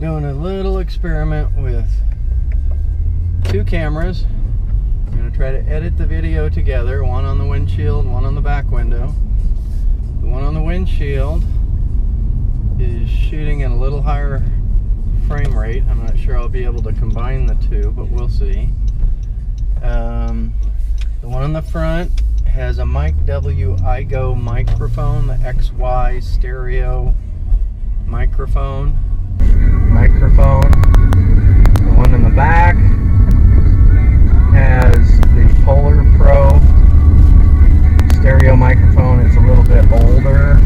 Doing a little experiment with two cameras. I'm going to try to edit the video together, one on the windshield, one on the back window. The one on the windshield is shooting at a little higher frame rate. I'm not sure I'll be able to combine the two, but we'll see. The one on the front has a MicW iGo microphone, the XY stereo microphone. The one in the back has the PolarPro stereo microphone. It's a little bit older.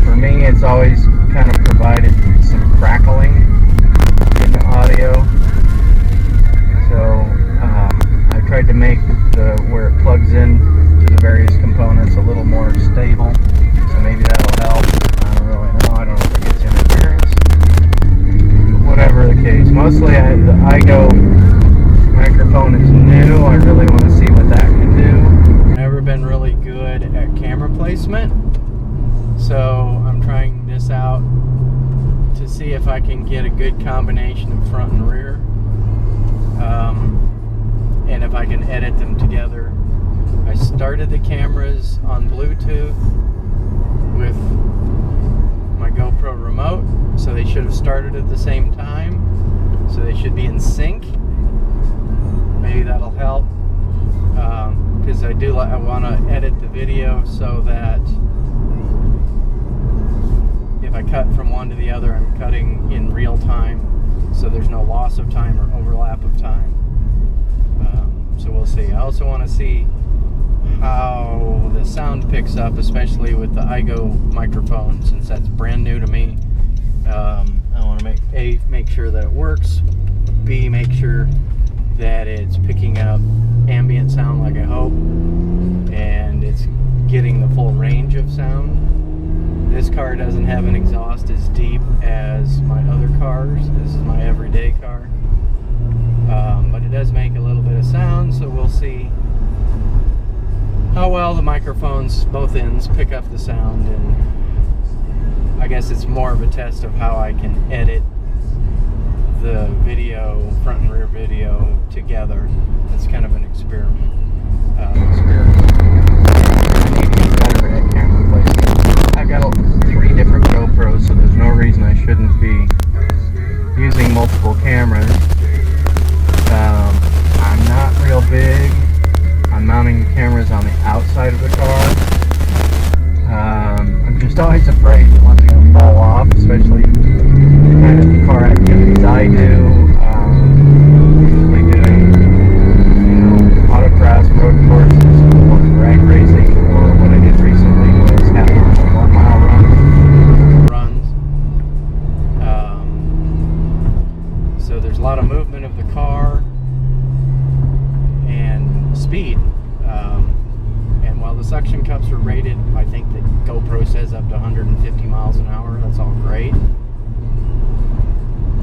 For me, it's always kind of provided some crackling in the audio. So I tried to make where it plugs in to the various components a little more stable. So maybe that'll help. I don't really know. I don't know if it gets interference. But whatever the case. Mostly the iGo microphone is new. I really want to see what that can do. Never been really good at camera placement. So I'm trying this out to see if I can get a good combination of front and rear. And if I can edit them together. I started the cameras on Bluetooth with my GoPro remote, so they should have started at the same time, so they should be in sync. Maybe that'll help, because I want to edit the video so that if I cut from one to the other, I'm cutting in real time, so there's no loss of time or overlap of time. So we'll see. I also want to see how the sound picks up, especially with the iGo microphone, since that's brand new to me. I want to make sure that it works, B, make sure that it's picking up ambient sound like I hope, and it's getting the full range of sound. This car doesn't have an exhaust as deep as my other cars. This is my everyday car. But it does make a little bit of sound, so we'll see how well the microphones, both ends, pick up the sound, and I guess it's more of a test of how I can edit the video, front and rear video, together. It's kind of an experiment. I've got 3 different GoPros, so there's no reason I shouldn't be using multiple cameras. I'm not real big on mounting cameras on the outside of the car. I'm just always afraid that one's going to fall off, especially the kind of car activities I do. Usually doing, autocross, road courses, or drag racing, or what I did recently was having 1 mile runs. So there's a lot of movement of the car and speed. And while the suction cups are rated, I think that GoPro says up to 150 miles an hour. That's all great.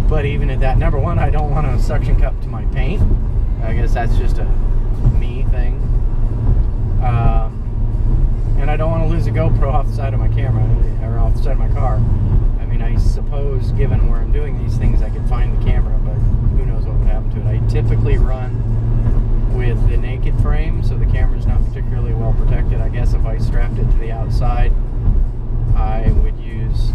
But even at that, number one, I don't want a suction cup to my paint. I guess that's just a me thing. And I don't want to lose a GoPro off the side of my camera, or off the side of my car. I mean, I suppose, given where I'm doing these things, I could find the camera, but who knows what would happen to it. I typically run with the naked frame, so the camera's not particularly well protected. I guess if I strapped it to the outside, I would use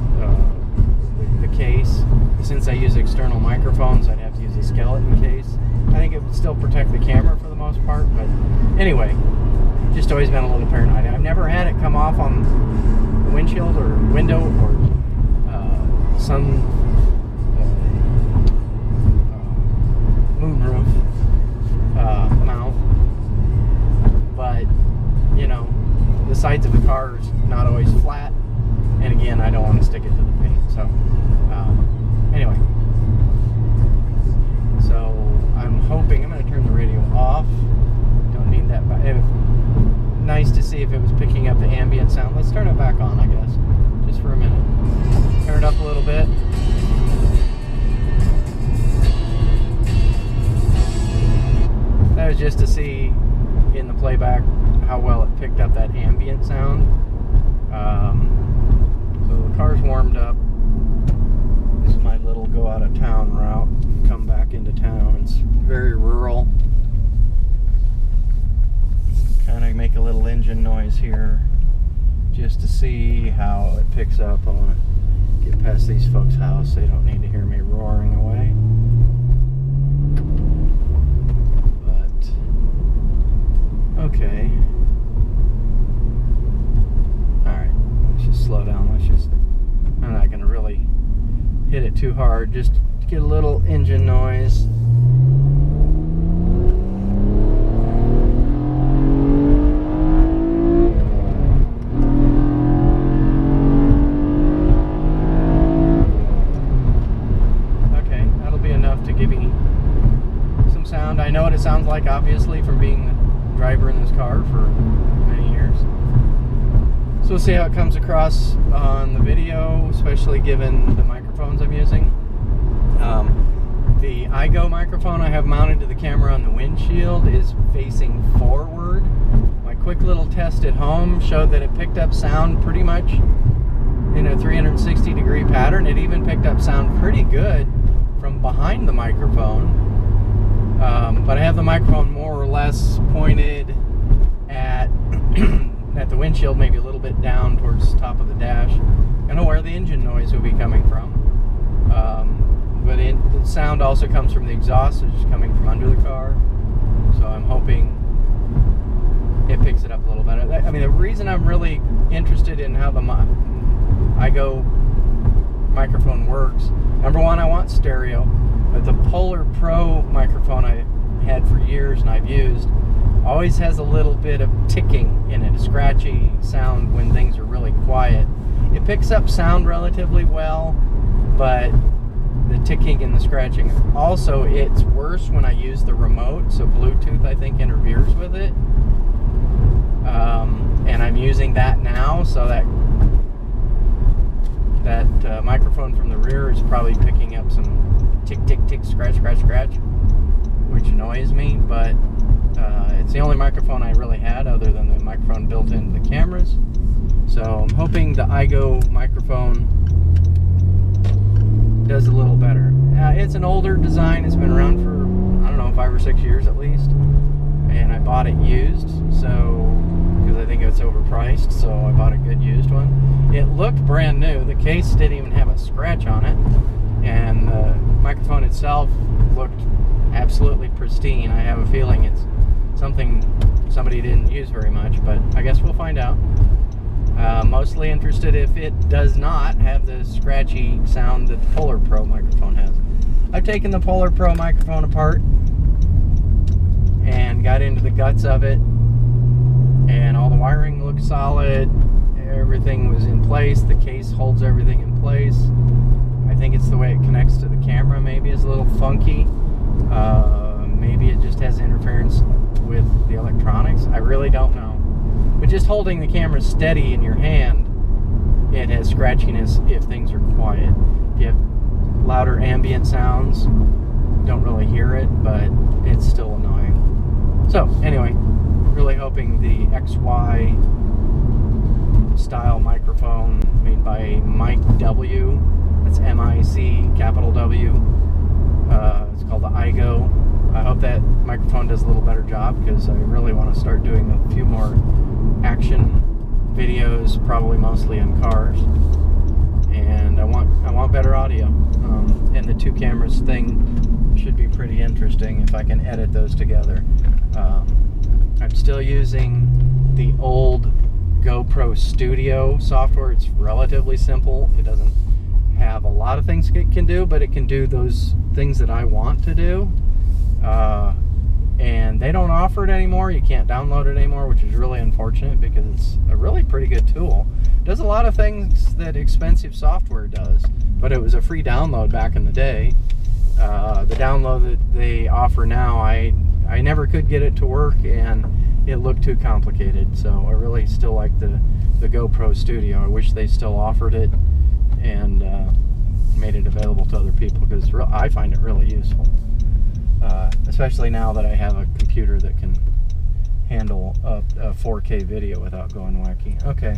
the case. Since I use external microphones, I'd have to use a skeleton case. I think it would still protect the camera for the most part, but anyway, just always been a little paranoid. I've never had it come off on the windshield or window or sun moonroof mount, but the sides of the car is not always flat, and again, I don't want to stick it to the paint. So anyway, so I'm hoping I'm going to turn the radio off. Don't need that. Nice to see if it was picking up the ambient sound. Let's turn it back on, I guess, just for a minute. Turn it up a little bit. noise here just to see how it picks up. I want to get past these folks' house. They don't need to hear me roaring away. But, okay. Alright, let's just slow down. I'm not going to really hit it too hard, just to get a little engine noise. I know what it sounds like, obviously, from being the driver in this car for many years. So we'll see how it comes across on the video, especially given the microphones I'm using. The iGo microphone I have mounted to the camera on the windshield is facing forward. My quick little test at home showed that it picked up sound pretty much in a 360-degree pattern. It even picked up sound pretty good from behind the microphone. But I have the microphone more or less pointed at the windshield, maybe a little bit down towards the top of the dash. I know where the engine noise will be coming from. But the sound also comes from the exhaust, which is coming from under the car. So I'm hoping it picks it up a little better. I mean, the reason I'm really interested in how the iGo microphone works, number one, I want stereo. But the PolarPro microphone I had for years and I've used always has a little bit of ticking in it, a scratchy sound when things are really quiet. It picks up sound relatively well, but the ticking and the scratching. Also, it's worse when I use the remote, so Bluetooth, I think, interferes with it. And I'm using that now, so that microphone from the rear is probably picking up some tick, tick, tick, scratch, scratch, scratch, which annoys me, but it's the only microphone I really had other than the microphone built into the cameras. So I'm hoping the iGo microphone does a little better. It's an older design. It's been around for, I don't know, 5 or 6 years at least. And I bought it used, so because I think it's overpriced, so I bought a good used one. It looked brand new. The case didn't even have a scratch on it. And the microphone itself looked absolutely pristine. I have a feeling it's something somebody didn't use very much, but I guess we'll find out. Mostly interested if it does not have the scratchy sound that the PolarPro microphone has. I've taken the PolarPro microphone apart and got into the guts of it, and all the wiring looked solid. Everything was in place. The case holds everything in place. I think it's the way it connects to the camera maybe is a little funky. Maybe it just has interference with the electronics. I really don't know. But just holding the camera steady in your hand, it has scratchiness if things are quiet. If you have louder ambient sounds, don't really hear it, but it's still annoying. So anyway, really hoping the XY style microphone made by MicW, that's M-I-C, capital W. It's called the iGo. I hope that microphone does a little better job, because I really want to start doing a few more action videos, probably mostly in cars. And I want better audio. And the two cameras thing should be pretty interesting if I can edit those together. I'm still using the old GoPro Studio software. It's relatively simple. It doesn't have a lot of things it can do, but it can do those things that I want to do. And they don't offer it anymore. You can't download it anymore, which is really unfortunate, because it's a really pretty good tool. It does a lot of things that expensive software does, but it was a free download back in the day. The download that they offer now, I never could get it to work, and it looked too complicated. So I really still like the GoPro Studio. I wish they still offered it and made it available to other people, because I find it really useful. Especially now that I have a computer that can handle a 4K video without going wacky. Okay.